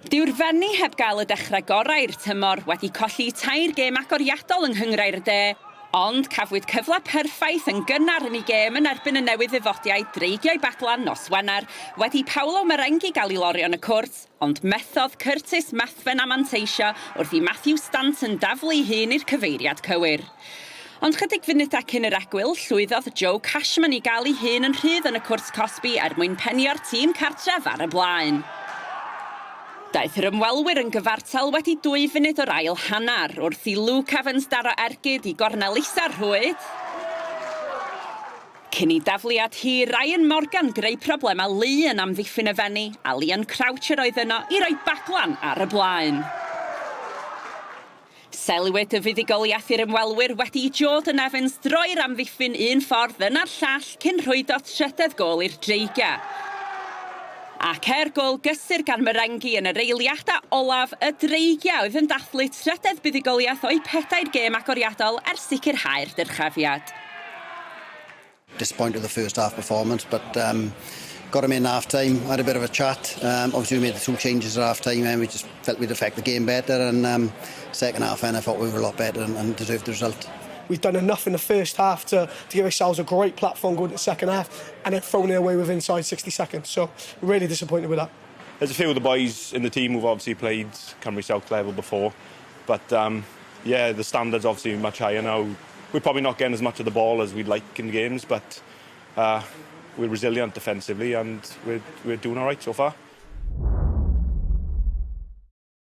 Dyw'r Fenni heb gael y dechrau gorau'r tymor wedi colli 3 gêm agoriadol yng Nghyngrau'r De, ond cafwyd cyfle perffaith yn gynnar yn ei gêm yn erbyn y newydd ddifodiau Dreigiau Baglan nos Wener, wedi Paolo Merengi gael ei lorio yn y cwrt, ond methodd Curtis Methven a manteisio wrth i Matthew Stanton daflu ei hun i'r cyfeiriad cywir. Ond chydig funudau cyn yr egwyl, llwyddodd Joe Cashman i gael ei hun yn rhydd yn y cwrs Cosby mwyn penio'r tîm cartref ar y blaen. Daeth yr ymwelwyr yn gyfartal wedi 2 funud o'r ail hannar, wrth i Luke Evans daro ergyd i Gornelisa'r rhwyd. Cyn i dafliad hir, Ryan Morgan greu problemau lu yn amddiffyn y Fenni, a Liam Croucher oedd yno i roi Baglan ar y blaen. Seliwyd y fuddugoliaeth i'r ymwelwyr wedi i Jordan Evans droi'r amddiffyn un ffordd yn ar llall cyn rhwydodd trydydd gôl i'r Dreigiau. Ac gôl gysur gan Merengi yn yr eiliadau olaf, y Dreigiau oedd yn dathlu trydydd buddugoliaeth o'i 4 gêm agoriadol sicrhau'r dyrchafiad. Disappointed with the first half performance, but got him in half time, had a bit of a chat. Obviously we made the 2 changes at half time and we just felt we'd affect the game better, and second half and I thought we were a lot better and deserved the result. We've done enough in the first half to give ourselves a great platform going to the second half, and then thrown it away within inside 60 seconds. So we're really disappointed with that. There's a few of the boys in the team who've obviously played Cymru South level before, but yeah, the standards obviously much higher now. We're probably not getting as much of the ball as we'd like in games, but we're resilient defensively and we're doing all right so far.